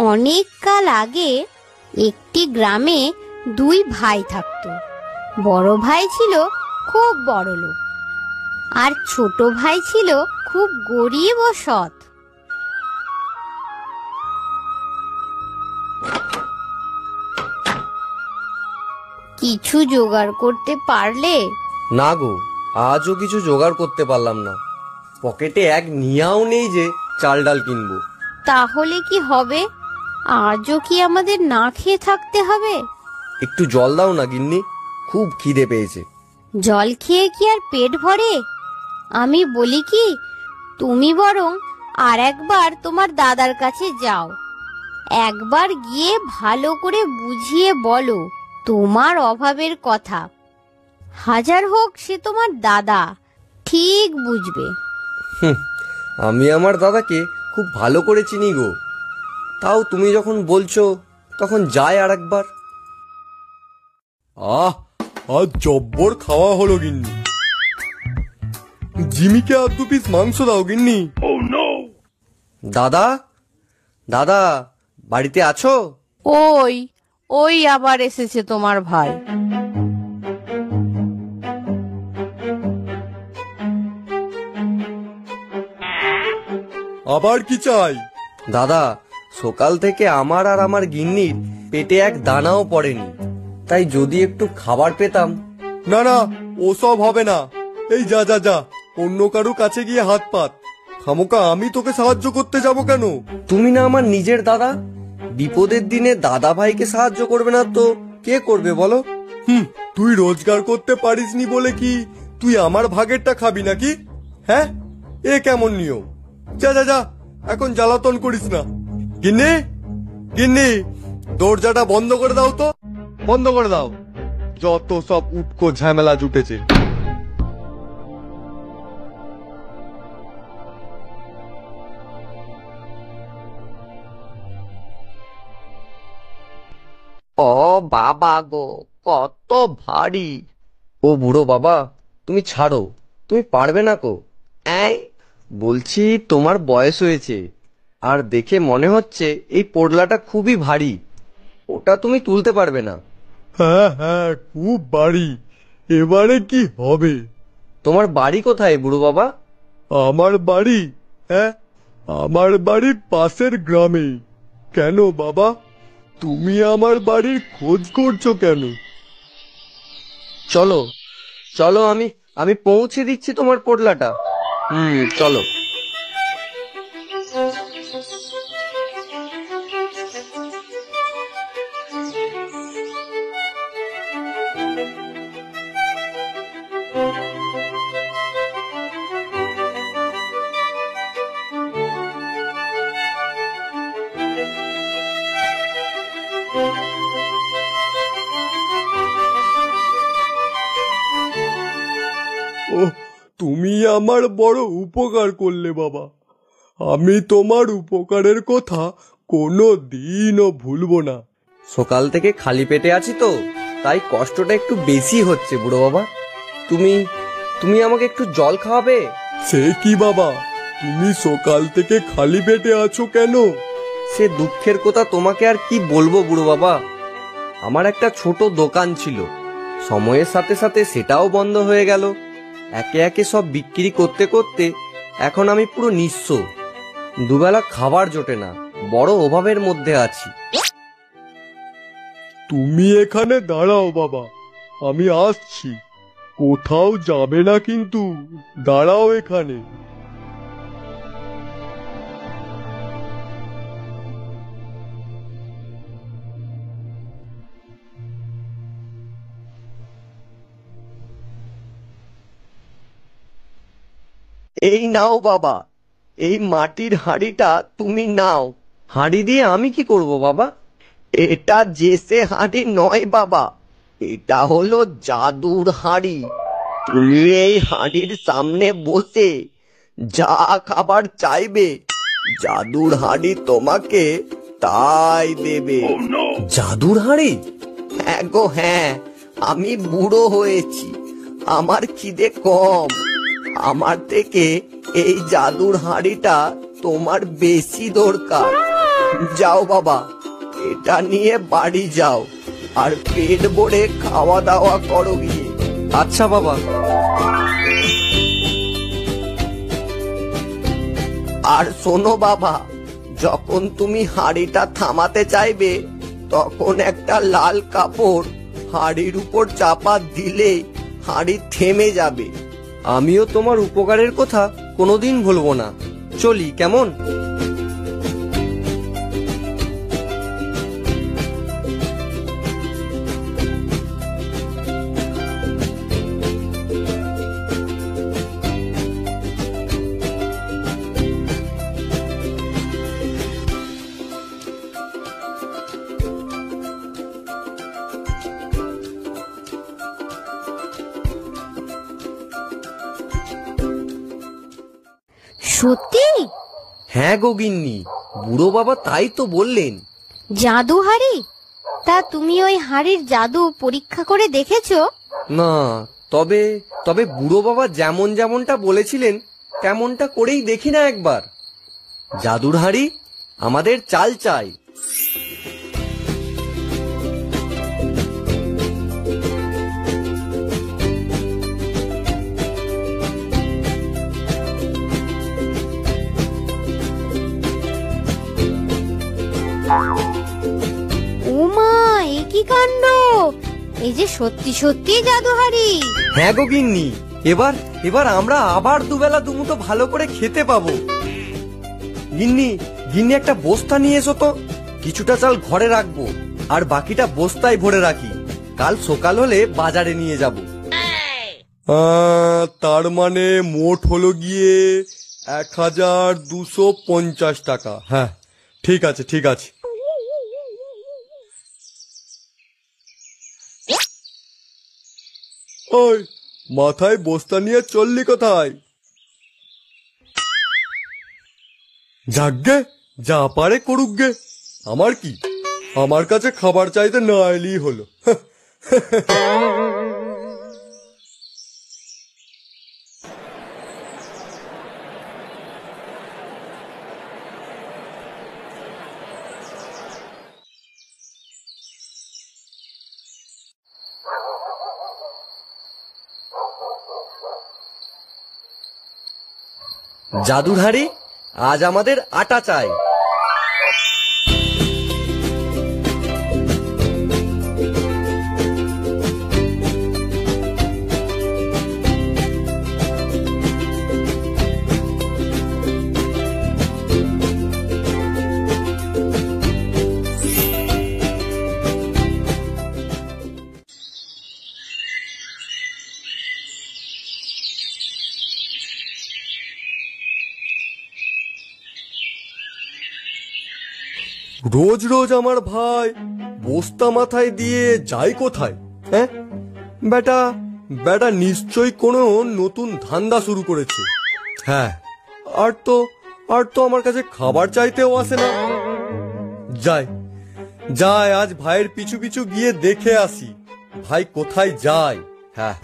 অনেক কাল আগে একটি গ্রামে দুই ভাই থাকতো। বড় ভাই ছিল খুব বড়লোক, আর ছোট ভাই ছিল খুব গরিব ও সৎ। কিছু জোগাড় করতে পারলে? না গো, আজও কিছু জোগাড় করতে পারলাম না। পকেটে এক নিয়াও নেই যে চাল ডাল কিনবো। তাহলে কি হবে? আজও কি আমাদের না খেয়ে থাকতে হবে? একটু জল দাও না গিন্নি, খুব খিদে পেয়েছে। জল খেয়ে কি আর পেট ভরে? আমি বলি কি, তুমি বরং আর একবার তোমার দাদার কাছে যাও। একবার গিয়ে ভালো করে বুঝিয়ে বলো তোমার অভাবের কথা। হাজার হোক সে তোমার দাদা, ঠিক বুঝবে। আমি আমার দাদাকে খুব ভালো করে চিনি গো। তাও তুমি যখন বলছো তখন যাই আর একবার। আজ জব্বর খাওয়া হলো গিন্নি। জিমিকে আর 2 পিস মাংস দাও গিন্নি। দাদা, দাদা বাড়িতে আছো? ওই ওই আবার এসেছে তোমার ভাই। আবার কি চাই? দাদা, সকাল থেকে আমার আর আমার গিন্নির পেটে এক দানাও পড়েনি, তাই যদি একটু খাবার পেতাম। না না, ওসব হবে না। এই যা যা যা, অন্য কারো কাছে গিয়ে হাত পাত। খামোকা আমি তোকে সাহায্য করতে যাব কেন? তুমি না আমার নিজের দাদা, বিপদের দিনে দাদা ভাইকে সাহায্য করবে না তো কে করবে বলো? তুই রোজগার করতে পারিসনি বলে কি তুই আমার ভাগেরটা খাবি নাকি? হ্যাঁ, এ কেমন নিয়ম? যা যা যা, এখন জ্বালাতন করিস না। গিন্নি, গিন্নি, দরজাটা বন্ধ করে দাও তো। বন্ধ করে দাও, যত সব উটকো ঝামেলা জুটেছে। ও বাবা গো, কত ভারী। ও বুড়ো বাবা, তুমি ছাড়ো, তুমি পারবে না কো। বলছি তোমার বয়স হয়েছে, আর দেখে মনে হচ্ছে এই পোড়লাটা খুবই ভারী, ওটা তুমি তুলতে পারবে না। হ্যাঁ হ্যাঁ, খুব বাড়ি। এবারে কি হবে? তোমার বাড়ি কোথায় বুড়ো বাবা? আমার বাড়ি? হ্যাঁ, আমার বাড়ি পাশের গ্রামে। কেন বাবা, তুমি আমার বাড়ির খোঁজ করছো কেন? চলো চলো, আমি পৌঁছে দিচ্ছি তোমার পোড়লাটা। চলো। ওহ, তুমি আমার বড় উপকার করলে বাবা। আমি তোমার উপকারের কথা কোনো দিনও ভুলবো না। সকাল থেকে খালি পেটে আছি তো, তাই কষ্টটা একটু বেশি হচ্ছে বুড়ো বাবা। তুমি আমাকে একটু জল খাওয়াবে? সে কি বাবা, তুমি সকাল থেকে খালি পেটে আছো কেন? সে দুঃখের কথা তোমাকে আর কি বলবো বুড়ো বাবা। আমার একটা ছোট দোকান ছিল, সময়ের সাথে সাথে সেটাও বন্ধ হয়ে গেল। একে একে সব বিক্রি করতে করতে এখন আমি পুরো নিঃস্ব। দুবেলা খাবার জোটে না, বড় অভাবের মধ্যে আছি। তুমি এখানে দাঁড়াও বাবা, আমি আসছি। কোথাও যাবে না কিন্তু, দাঁড়াও এখানে। এই নাও বাবা, এই মাটির হাঁড়িটা তুমি নাও। হাঁড়ি দিয়ে আমি কি করব বাবা? এটা জেসে হাঁড়ি নয় বাবা, এটা হলো জাদুর হাঁড়ি। তুমি এই হাঁড়ির সামনে বসে যা খাবার চাইবে, জাদুর হাঁড়ি তোমাকে তাই দেবে। জাদুর হাঁড়ি? হ্যাঁ গো হ্যাঁ, আমি বুড়ো হয়েছি, আমার খিদে কম। আমার থেকে এই জাদুর হাঁড়িটা তোমার বেশি দরকার। যাও বাবা, এটা নিয়ে বাড়ি যাও আর পেট ভরে খাওয়া দাওয়া করো গিয়ে। আচ্ছা বাবা। আর শোনো বাবা, যখন তুমি হাঁড়িটা থামাতে চাইবে তখন একটা লাল কাপড় হাঁড়ির উপর চাপা দিলেই হাঁড়ি থেমে যাবে। আমিও তোমার উপকারের কথা কোনোদিন ভুলবো না। চলি কেমন? সত্যি? হ্যাঁ গো গিন্নি, বুড়ো বাবা তাই তো বললেন। জাদু হাড়ি? তা তুমি ওই হাড়ির জাদু পরীক্ষা করে দেখেছো? না, তবে তবে বুড়ো বাবা যেমনটা বলেছিলেন তেমনটা করেই দেখি না একবার। জাদুর হাড়ি, আমাদের চাল চাই। ওমা, এ কি কাণ্ড! এই যে সত্যি সত্যি জাদু হাড়ি। হ্যাঁ গো গিন্নি, এবার এবার আমরা আবার দুবেলা দুমুঠো ভালো করে খেতে পাবো। গিন্নি, গিন্নি একটা বস্তা নিয়ে এসো তো। কিছুটা চাল ঘরে রাখবো আর বাকিটা বস্তায় ভরে রাখি, কাল সকাল হলে বাজারে নিয়ে যাব। তার মানে মোট হলো গিয়ে 1250 টাকা। হ্যাঁ, ঠিক আছে ঠিক আছে। ওই মাথায় বস্তা নিয়ে চললি কোথায়? যাকগে, যা পারে করুক গে, আমার কি? আমার কাছে খাবার চাইতে না এলেই হলো। জাদুর হাড়ি, আজ আমাদের আটা চাই। রোজ রোজ আমার ভাই বস্তা মাথায় দিয়ে যায় কোথায়? হ্যাঁ, বেটা বেটা নিশ্চয়ই কোনো নতুন ধান্দা শুরু করেছে। হ্যাঁ, আর তো আমার কাছে খাবার চাইতেও আসে না। যাই আজ ভাইয়ের পিছু পিছু গিয়ে দেখে আসি ভাই কোথায় যায়। হ্যাঁ।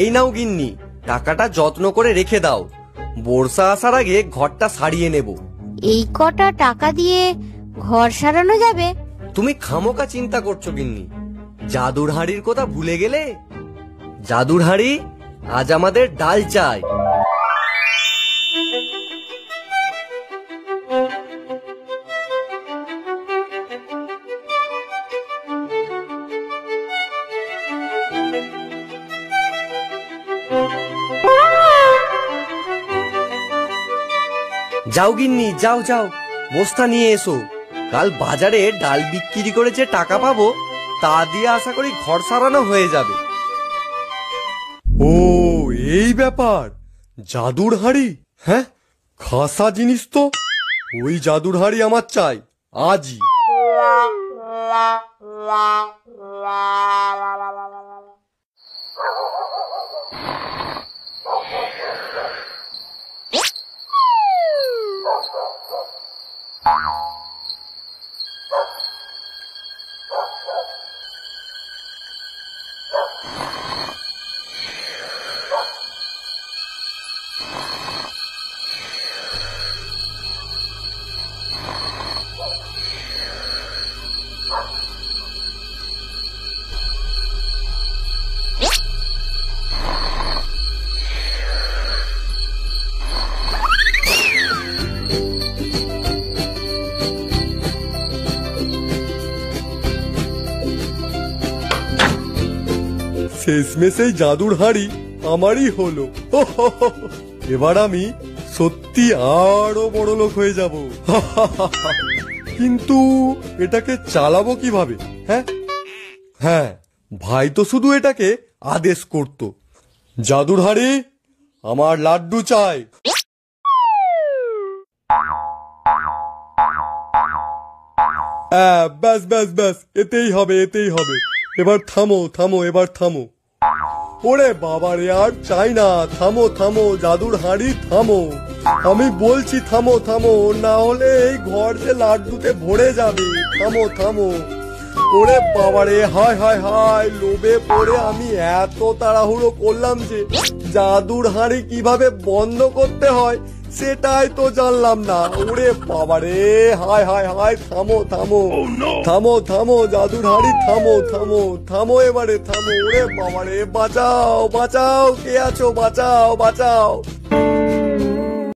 এই নাও গিন্নি, টাকাটা যত্ন করে রেখে দাও। বর্ষা আসার আগে ঘরটা সারিয়ে নেব। এই কটা টাকা দিয়ে ঘর সারানো যাবে? তুমি খামোকা চিন্তা করছো গিন্নি, জাদুর হাড়ির কথা ভুলে গেলে? জাদুর হাড়ি, আজ আমাদের ডাল চাই। যাও গিন্নি, যাও যাও, বস্তা নিয়ে এসো। কাল বাজারে ডাল বিক্রি করে যে টাকা পাবো তা দিয়ে আশা করি ঘর সারানো হয়ে যাবে। ও, এই ব্যাপার, জাদুর হাড়ি? হ্যাঁ, খাসা জিনিস তো। ওই জাদুর হাড়ি আমার চাই আজই। শেষমেশ এই জাদুর হাড়ি আমারই হলো। এবার আমি সত্যি আরো বড় লোক হয়ে যাব। কিন্তু এটাকে চালাবো কিভাবে? হ্যাঁ হ্যাঁ, ভাই তো শুধু এটাকে আদেশ করত, জাদুর হাড়ি আমার লাড্ডু চাই। ব্যাস ব্যাস ব্যাস, এতেই হবে এতেই হবে। এবার থামো থামো, এবার থামো। ওরে বাবা রে, আর চাই না। থামো থামো জাদুর হাড়ি, থামো। আমি বলছি থামো থামো, না হলে এই ঘর যে লাড্ডুতে ভরে যাবে। থামো থামো। ওরে বাবা রে, হায় হায় হায়, লোভে পড়ে আমি এত তাড়াহুড়ো করলাম যে জাদুর হাড়ি কিভাবে বন্ধ করতে হয় সেটাই তো জানলাম না। ওরে বাবা রে, হায় হায় হায়, থামো থামো থামো থামো জাদুর হাড়ি, থামো থামো থামো, এবারে থামো। ওরে বাবা রে, বাঁচাও বাঁচাও, কে আছো, বাঁচাও বাঁচাও।